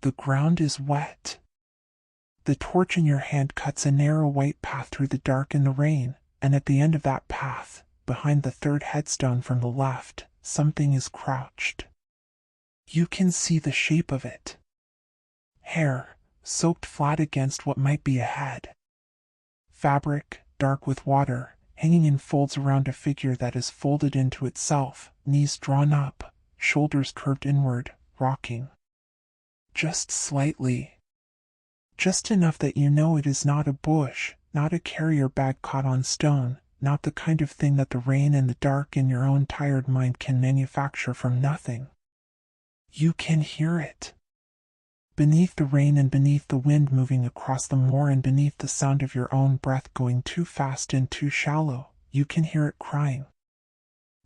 The ground is wet. The torch in your hand cuts a narrow white path through the dark and the rain, and at the end of that path, behind the third headstone from the left, something is crouched. You can see the shape of it. Hair, soaked flat against what might be a head. Fabric, dark with water, hanging in folds around a figure that is folded into itself, knees drawn up, shoulders curved inward, rocking. Just slightly. Just enough that you know it is not a bush, not a carrier bag caught on stone, not the kind of thing that the rain and the dark in your own tired mind can manufacture from nothing. You can hear it. Beneath the rain and beneath the wind moving across the moor and beneath the sound of your own breath going too fast and too shallow, you can hear it crying.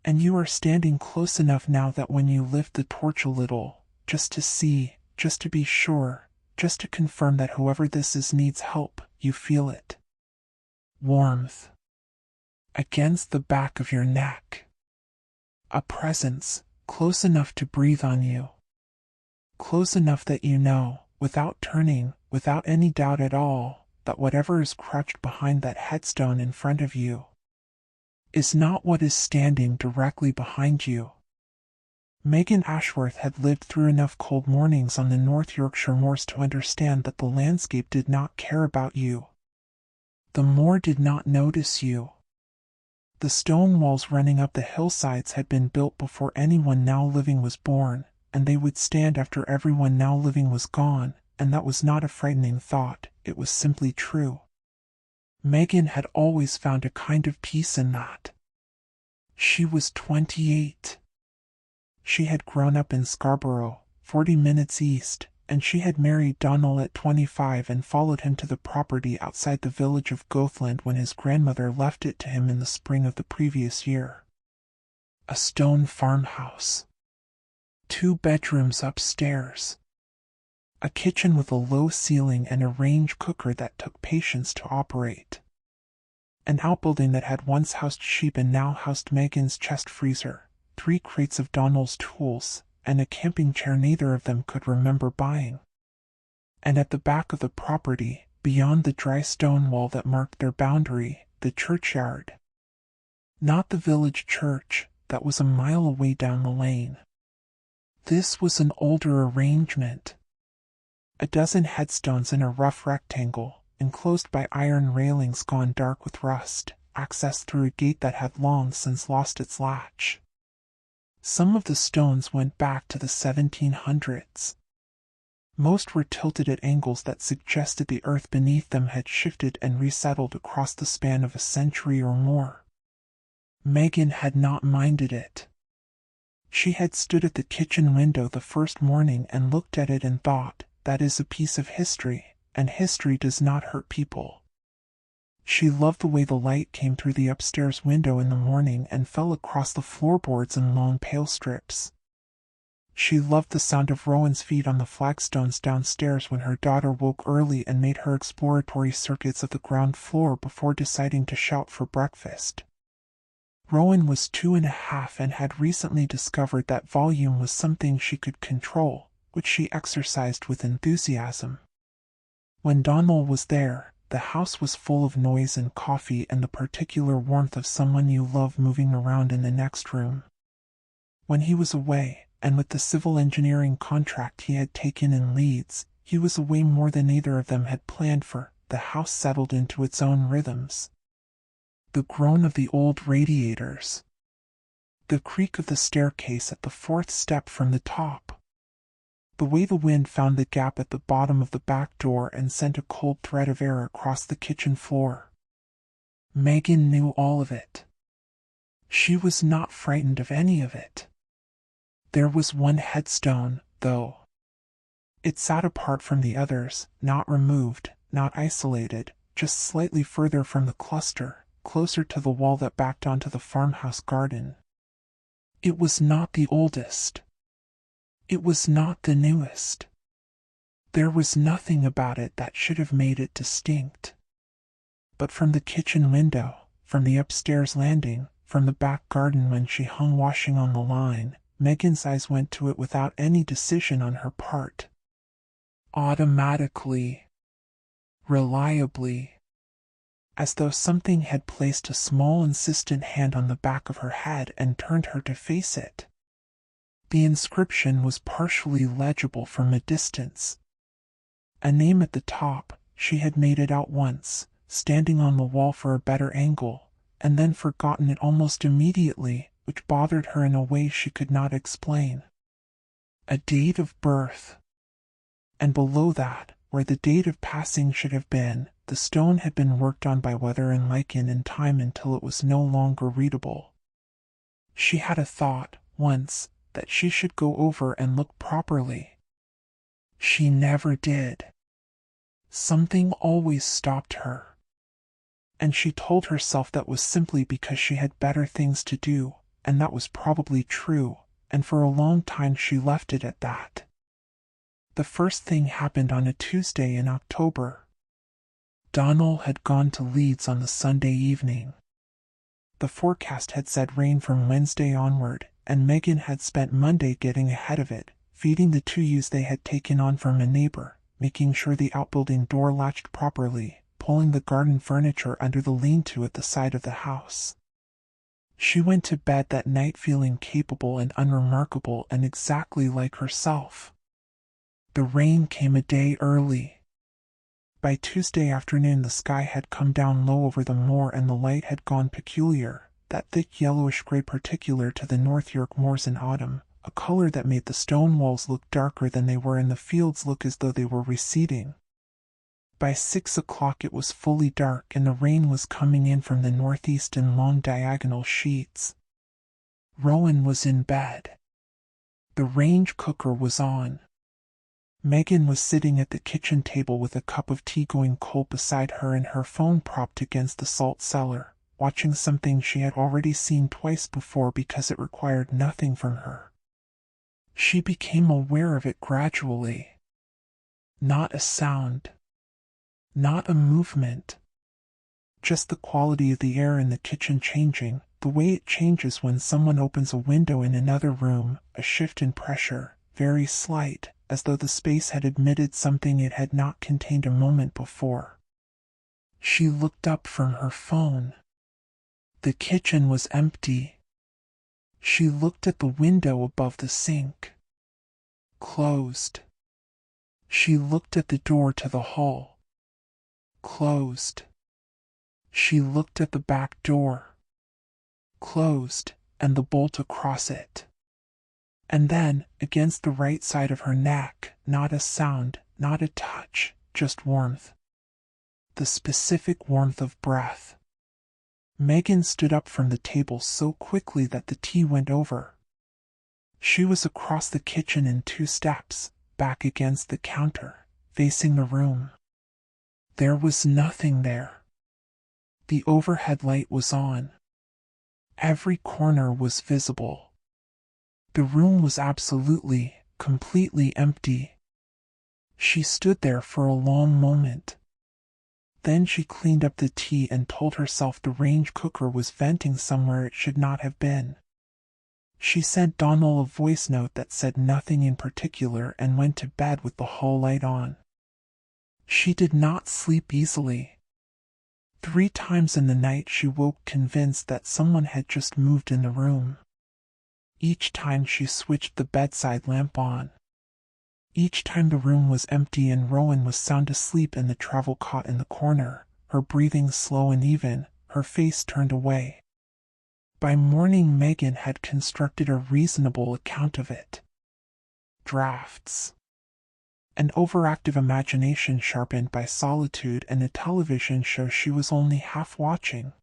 And you are standing close enough now that when you lift the torch a little, just to see, just to be sure, just to confirm that whoever this is needs help, you feel it. Warmth. Against the back of your neck. A presence, close enough to breathe on you. Close enough that you know, without turning, without any doubt at all, that whatever is crouched behind that headstone in front of you is not what is standing directly behind you. Megan Ashworth had lived through enough cold mornings on the North Yorkshire moors to understand that the landscape did not care about you. The moor did not notice you. The stone walls running up the hillsides had been built before anyone now living was born, and they would stand after everyone now living was gone, and that was not a frightening thought, it was simply true. Megan had always found a kind of peace in that. She was 28. She had grown up in Scarborough, 40 minutes east, and she had married Donald at 25 and followed him to the property outside the village of Gothland when his grandmother left it to him in the spring of the previous year. A stone farmhouse. 2 bedrooms upstairs. A kitchen with a low ceiling and a range cooker that took patience to operate. An outbuilding that had once housed sheep and now housed Megan's chest freezer, 3 crates of Donald's tools, and a camping chair neither of them could remember buying. And at the back of the property, beyond the dry stone wall that marked their boundary, the churchyard. Not the village church, that was a mile away down the lane. This was an older arrangement. A dozen headstones in a rough rectangle, enclosed by iron railings gone dark with rust, accessed through a gate that had long since lost its latch. Some of the stones went back to the 1700s. Most were tilted at angles that suggested the earth beneath them had shifted and resettled across the span of a century or more. Megan had not minded it. She had stood at the kitchen window the first morning and looked at it and thought, that is a piece of history, and history does not hurt people. She loved the way the light came through the upstairs window in the morning and fell across the floorboards in long pale strips. She loved the sound of Rowan's feet on the flagstones downstairs when her daughter woke early and made her exploratory circuits of the ground floor before deciding to shout for breakfast. Rowan was 2.5 and had recently discovered that volume was something she could control, which she exercised with enthusiasm. When Donald was there, the house was full of noise and coffee and the particular warmth of someone you love moving around in the next room. When he was away, and with the civil engineering contract he had taken in Leeds, he was away more than either of them had planned for, the house settled into its own rhythms. The groan of the old radiators. The creak of the staircase at the 4th step from the top. The way the wind found the gap at the bottom of the back door and sent a cold thread of air across the kitchen floor. Megan knew all of it. She was not frightened of any of it. There was one headstone, though. It sat apart from the others, not removed, not isolated, just slightly further from the cluster, closer to the wall that backed onto the farmhouse garden. It was not the oldest. It was not the newest. There was nothing about it that should have made it distinct. But from the kitchen window, from the upstairs landing, from the back garden when she hung washing on the line, Megan's eyes went to it without any decision on her part. automatically, reliably, as though something had placed a small insistent hand on the back of her head and turned her to face it. The inscription was partially legible from a distance. A name at the top. She had made it out once, standing on the wall for a better angle, and then forgotten it almost immediately, which bothered her in a way she could not explain. A date of birth. And below that, where the date of passing should have been, the stone had been worked on by weather and lichen in time until it was no longer readable. She had a thought, once, that she should go over and look properly. She never did. Something always stopped her. And she told herself that was simply because she had better things to do, and that was probably true, and for a long time she left it at that. The first thing happened on a Tuesday in October. Donald had gone to Leeds on the Sunday evening. The forecast had said rain from Wednesday onward, and Megan had spent Monday getting ahead of it, feeding the 2 ewes they had taken on from a neighbor, making sure the outbuilding door latched properly, pulling the garden furniture under the lean-to at the side of the house. She went to bed that night feeling capable and unremarkable and exactly like herself. The rain came a day early. By Tuesday afternoon the sky had come down low over the moor and the light had gone peculiar, that thick yellowish-gray particular to the North York moors in autumn, a color that made the stone walls look darker than they were and the fields look as though they were receding. By 6 o'clock it was fully dark and the rain was coming in from the northeast in long diagonal sheets. Rowan was in bed. The range cooker was on. Megan was sitting at the kitchen table with a cup of tea going cold beside her and her phone propped against the salt cellar, watching something she had already seen twice before because it required nothing from her. She became aware of it gradually. Not a sound. Not a movement. Just the quality of the air in the kitchen changing, the way it changes when someone opens a window in another room, a shift in pressure, very slight, as though the space had admitted something it had not contained a moment before. She looked up from her phone. The kitchen was empty. She looked at the window above the sink. Closed. She looked at the door to the hall. Closed. She looked at the back door. Closed, and the bolt across it. And then, against the right side of her neck, not a sound, not a touch, just warmth. The specific warmth of breath. Megan stood up from the table so quickly that the tea went over. She was across the kitchen in 2 steps, back against the counter, facing the room. There was nothing there. The overhead light was on. Every corner was visible. The room was absolutely, completely empty. She stood there for a long moment. Then she cleaned up the tea and told herself the range cooker was venting somewhere it should not have been. She sent Donald a voice note that said nothing in particular and went to bed with the hall light on. She did not sleep easily. 3 times in the night she woke convinced that someone had just moved in the room. Each time she switched the bedside lamp on. Each time the room was empty and Rowan was sound asleep in the travel cot in the corner, her breathing slow and even, her face turned away. By morning Megan had constructed a reasonable account of it. Drafts. An overactive imagination sharpened by solitude and a television show she was only half watching.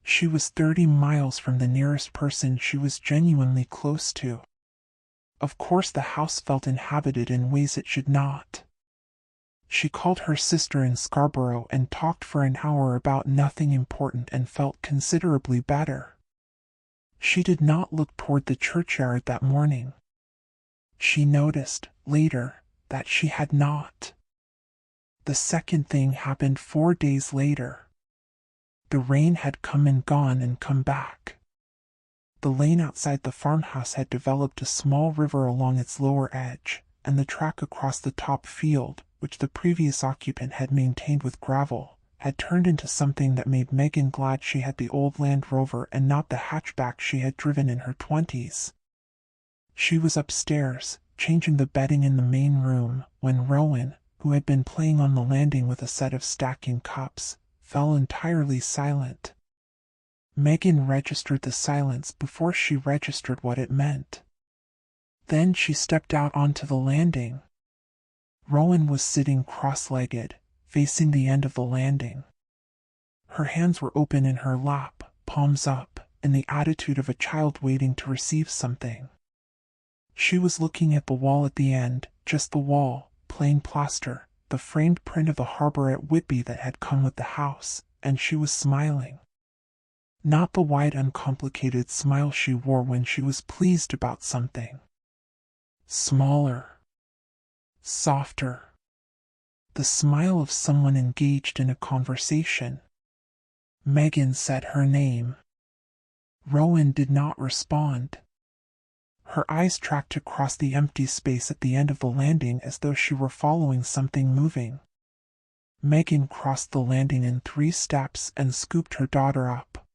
She was 30 miles from the nearest person she was genuinely close to. Of course the house felt inhabited in ways it should not. She called her sister in Scarborough and talked for an hour about nothing important and felt considerably better. She did not look toward the churchyard that morning. She noticed, later, that she had not. The second thing happened 4 days later. The rain had come and gone and come back. The lane outside the farmhouse had developed a small river along its lower edge, and the track across the top field, which the previous occupant had maintained with gravel, had turned into something that made Megan glad she had the old Land Rover and not the hatchback she had driven in her 20s. She was upstairs, changing the bedding in the main room, when Rowan, who had been playing on the landing with a set of stacking cups, fell entirely silent. Megan registered the silence before she registered what it meant. Then she stepped out onto the landing. Rowan was sitting cross-legged, facing the end of the landing. Her hands were open in her lap, palms up, in the attitude of a child waiting to receive something. She was looking at the wall at the end, just the wall, plain plaster, the framed print of the harbor at Whitby that had come with the house, and she was smiling. Not the wide, uncomplicated smile she wore when she was pleased about something. Smaller. Softer. The smile of someone engaged in a conversation. Megan said her name. Rowan did not respond. Her eyes tracked across the empty space at the end of the landing as though she were following something moving. Megan crossed the landing in 3 steps and scooped her daughter up.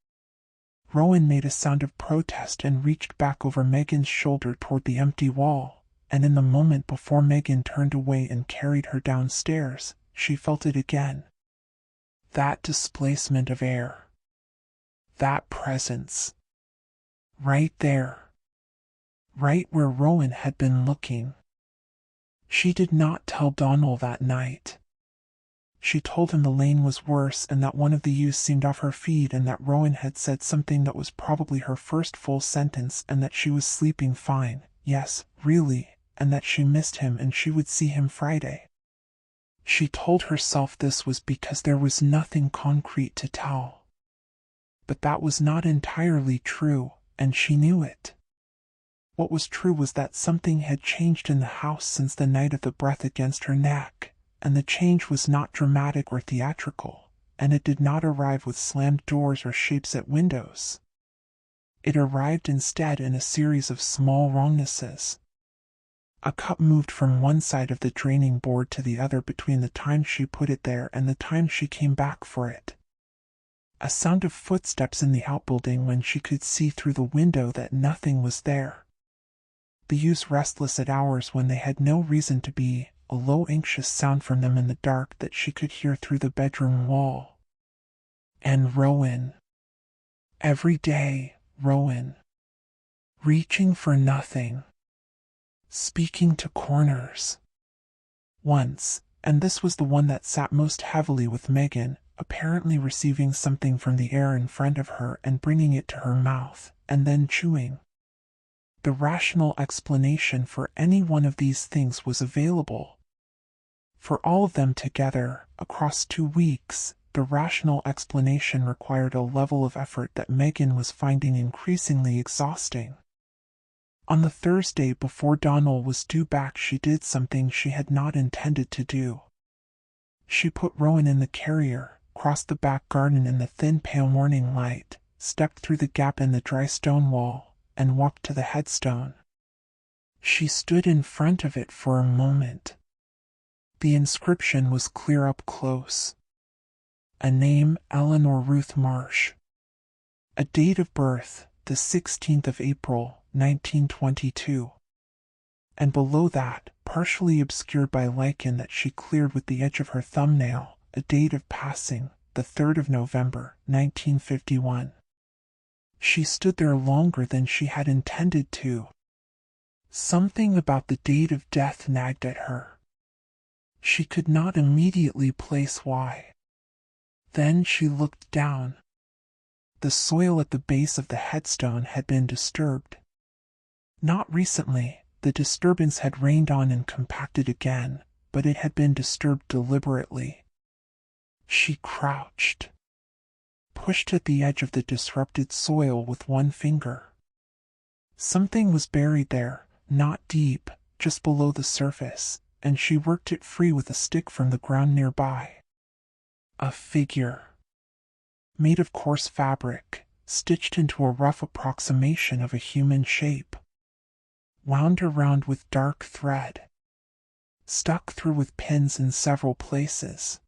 Rowan made a sound of protest and reached back over Megan's shoulder toward the empty wall, and in the moment before Megan turned away and carried her downstairs, she felt it again. That displacement of air. That presence. Right there. Right where Rowan had been looking. She did not tell Donald that night. She told him the lane was worse and that one of the ewes seemed off her feed and that Rowan had said something that was probably her first full sentence and that she was sleeping fine, yes, really, and that she missed him and she would see him Friday. She told herself this was because there was nothing concrete to tell. But that was not entirely true, and she knew it. What was true was that something had changed in the house since the night of the breath against her neck, and the change was not dramatic or theatrical, and it did not arrive with slammed doors or shapes at windows. It arrived instead in a series of small wrongnesses. A cup moved from one side of the draining board to the other between the time she put it there and the time she came back for it. A sound of footsteps in the outbuilding when she could see through the window that nothing was there. The ewes restless at hours when they had no reason to be, a low anxious sound from them in the dark that she could hear through the bedroom wall. And Rowan. Every day, Rowan. Reaching for nothing. Speaking to corners. Once, and this was the one that sat most heavily with Megan, apparently receiving something from the air in front of her and bringing it to her mouth, and then chewing. The rational explanation for any one of these things was available. For all of them together, across 2 weeks, the rational explanation required a level of effort that Megan was finding increasingly exhausting. On the Thursday before Donald was due back, she did something she had not intended to do. She put Rowan in the carrier, crossed the back garden in the thin pale morning light, stepped through the gap in the dry stone wall, and walked to the headstone. She stood in front of it for a moment. The inscription was clear up close. A name, Eleanor Ruth Marsh. A date of birth, the 16th of April, 1922. And below that, partially obscured by lichen that she cleared with the edge of her thumbnail, a date of passing, the 3rd of November, 1951. She stood there longer than she had intended to. Something about the date of death nagged at her. She could not immediately place why. Then she looked down. The soil at the base of the headstone had been disturbed. Not recently, the disturbance had rained on and compacted again, but it had been disturbed deliberately. She crouched. Pushed at the edge of the disrupted soil with one finger. Something was buried there, not deep, just below the surface, and she worked it free with a stick from the ground nearby. A figure. Made of coarse fabric, stitched into a rough approximation of a human shape. Wound around with dark thread. stuck through with pins in several places.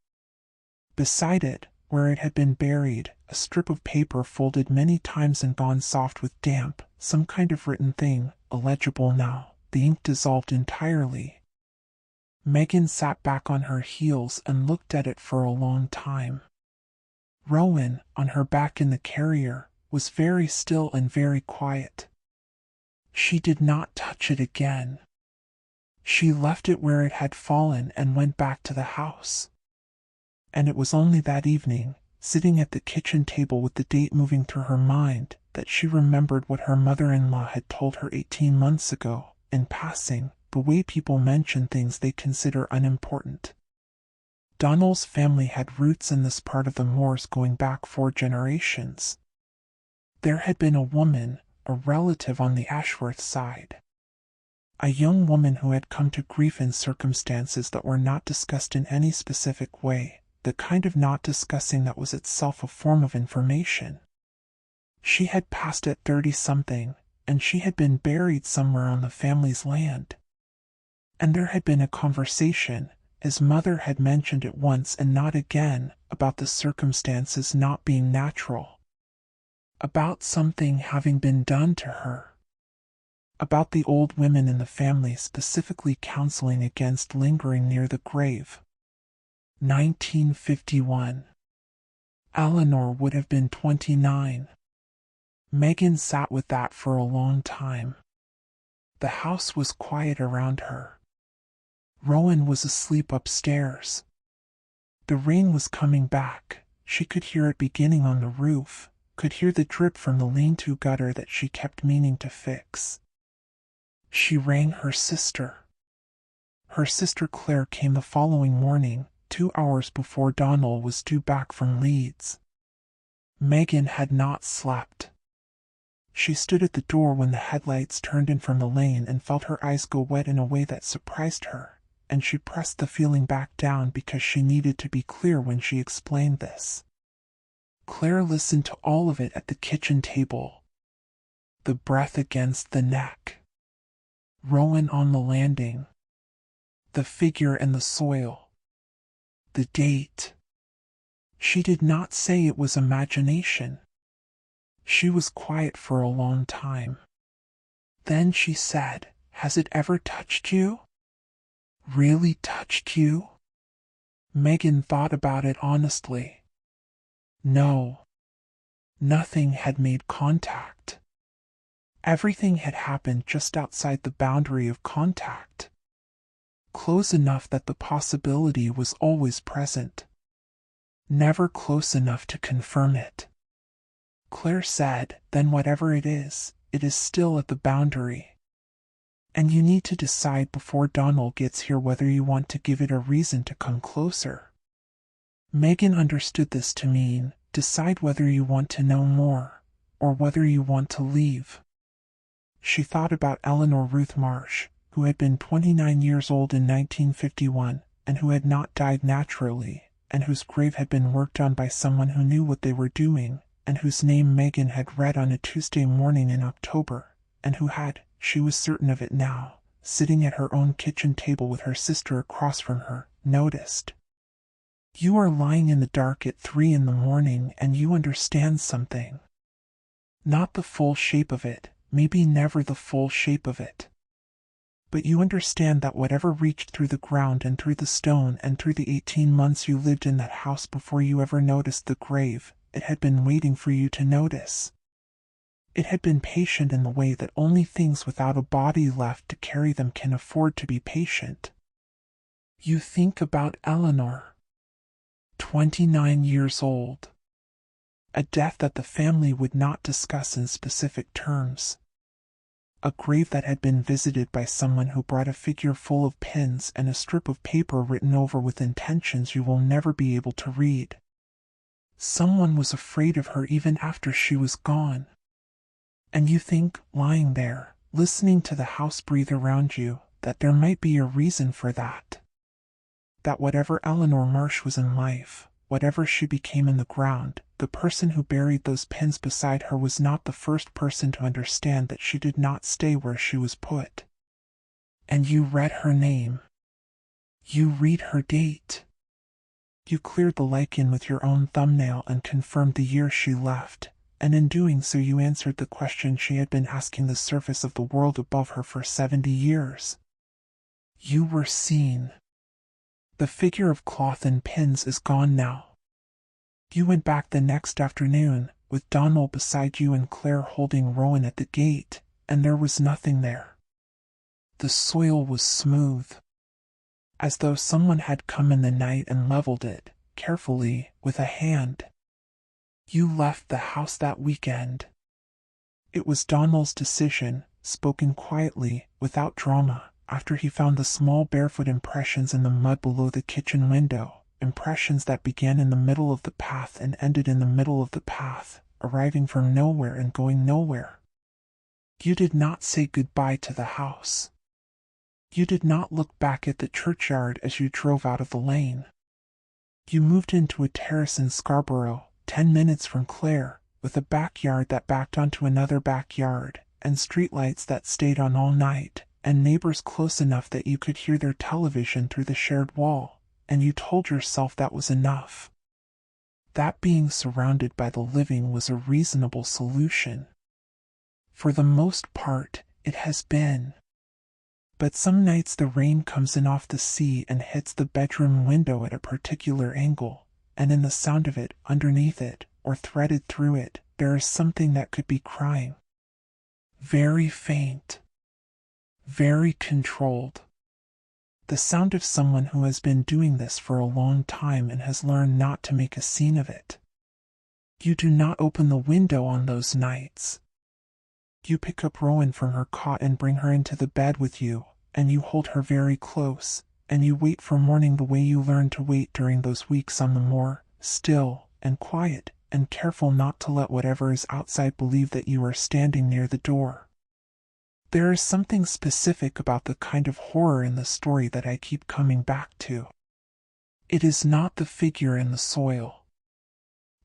Beside it, where it had been buried, a strip of paper folded many times and gone soft with damp, some kind of written thing, illegible now, the ink dissolved entirely. Megan sat back on her heels and looked at it for a long time. Rowan, on her back in the carrier, was very still and very quiet. She did not touch it again. She left it where it had fallen and went back to the house. And it was only that evening, sitting at the kitchen table with the date moving through her mind, that she remembered what her mother-in-law had told her 18 months ago, in passing, the way people mention things they consider unimportant. Donald's family had roots in this part of the moors going back 4 generations. There had been a woman, a relative on the Ashworth side. A young woman who had come to grief in circumstances that were not discussed in any specific way, the kind of not discussing that was itself a form of information. She had passed at 30-something, and she had been buried somewhere on the family's land. And there had been a conversation, as mother had mentioned it once and not again, about the circumstances not being natural. About something having been done to her. About the old women in the family specifically counseling against lingering near the grave. 1951. Eleanor would have been 29. Megan sat with that for a long time. The house was quiet around her. Rowan was asleep upstairs. The rain was coming back. She could hear it beginning on the roof, could hear the drip from the lean-to gutter that she kept meaning to fix. She rang her sister. Her sister Claire came the following morning, 2 hours before Donald was due back from Leeds. Megan had not slept. She stood at the door when the headlights turned in from the lane and felt her eyes go wet in a way that surprised her, and she pressed the feeling back down because she needed to be clear when she explained this. Claire listened to all of it at the kitchen table. The breath against the neck. Rowan on the landing. The figure in the soil. The date. She did not say it was imagination. She was quiet for a long time. Then she said, "Has it ever touched you?" "Really touched you?" Megan thought about it honestly. No. Nothing had made contact. Everything had happened just outside the boundary of contact. Close enough that the possibility was always present. Never close enough to confirm it. Claire said, "Then whatever it is still at the boundary. And you need to decide before Donald gets here whether you want to give it a reason to come closer." Megan understood this to mean, decide whether you want to know more, or whether you want to leave. She thought about Eleanor Ruth Marsh, who had been 29 years old in 1951, and who had not died naturally, and whose grave had been worked on by someone who knew what they were doing, and whose name Megan had read on a Tuesday morning in October, and who had, she was certain of it now, sitting at her own kitchen table with her sister across from her, noticed. You are lying in the dark at 3 in the morning and you understand something. Not the full shape of it, maybe never the full shape of it. But you understand that whatever reached through the ground and through the stone and through the 18 months you lived in that house before you ever noticed the grave, it had been waiting for you to notice. It had been patient in the way that only things without a body left to carry them can afford to be patient. You think about Eleanor. 29 years old. A death that the family would not discuss in specific terms. A grave that had been visited by someone who brought a figure full of pins and a strip of paper written over with intentions you will never be able to read. Someone was afraid of her even after she was gone. And you think, lying there, listening to the house breathe around you, that there might be a reason for that. That whatever Eleanor Marsh was in life, whatever she became in the ground, the person who buried those pins beside her was not the first person to understand that she did not stay where she was put. And you read her name. You read her date. You cleared the lichen with your own thumbnail and confirmed the year she left, and in doing so you answered the question she had been asking the surface of the world above her for 70 years. You were seen. The figure of cloth and pins is gone now. You went back the next afternoon, with Donald beside you and Claire holding Rowan at the gate, and there was nothing there. The soil was smooth, as though someone had come in the night and leveled it, carefully, with a hand. You left the house that weekend. It was Donald's decision, spoken quietly, without drama, after he found the small barefoot impressions in the mud below the kitchen window, impressions that began in the middle of the path and ended in the middle of the path, arriving from nowhere and going nowhere. You did not say goodbye to the house. You did not look back at the churchyard as you drove out of the lane. You moved into a terrace in Scarborough, 10 minutes from Clare, with a backyard that backed onto another backyard, and streetlights that stayed on all night, and neighbors close enough that you could hear their television through the shared wall, and you told yourself that was enough. That being surrounded by the living was a reasonable solution. For the most part, it has been. But some nights the rain comes in off the sea and hits the bedroom window at a particular angle, and in the sound of it, underneath it, or threaded through it, there is something that could be crying. Very faint. Very controlled. The sound of someone who has been doing this for a long time and has learned not to make a scene of it. You do not open the window on those nights. You pick up Rowan from her cot and bring her into the bed with you, and you hold her very close, and you wait for morning the way you learned to wait during those weeks on the moor, still and quiet, and careful not to let whatever is outside believe that you are standing near the door. There is something specific about the kind of horror in the story that I keep coming back to. It is not the figure in the soil.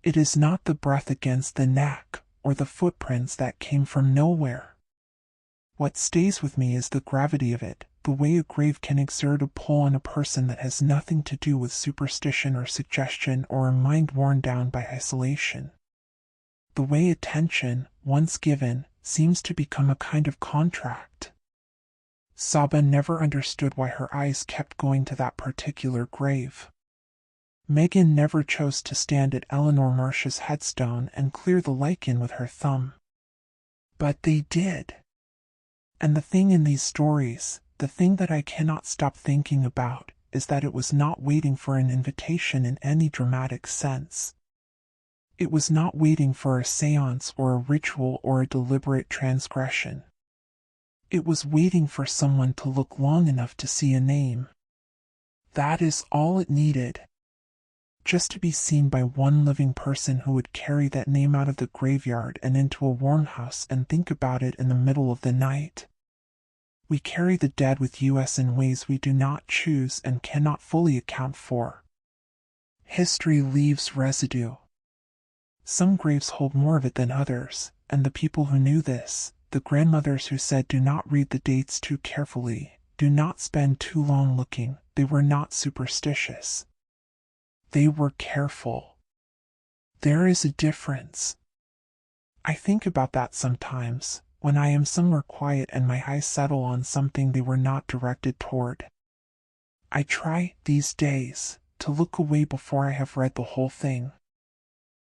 It is not the breath against the neck, or the footprints that came from nowhere. What stays with me is the gravity of it, the way a grave can exert a pull on a person that has nothing to do with superstition or suggestion or a mind worn down by isolation. The way attention, once given, seems to become a kind of contract. Saba never understood why her eyes kept going to that particular grave. Megan never chose to stand at Eleanor Marsh's headstone and clear the lichen with her thumb. But they did. And the thing in these stories, the thing that I cannot stop thinking about, is that it was not waiting for an invitation in any dramatic sense. It was not waiting for a seance or a ritual or a deliberate transgression. It was waiting for someone to look long enough to see a name. That is all it needed. Just to be seen by one living person who would carry that name out of the graveyard and into a warm house and think about it in the middle of the night. We carry the dead with us in ways we do not choose and cannot fully account for. History leaves residue. Some graves hold more of it than others, and the people who knew this, the grandmothers who said do not read the dates too carefully, do not spend too long looking, they were not superstitious. They were careful. There is a difference. I think about that sometimes, when I am somewhere quiet and my eyes settle on something they were not directed toward. I try, these days, to look away before I have read the whole thing.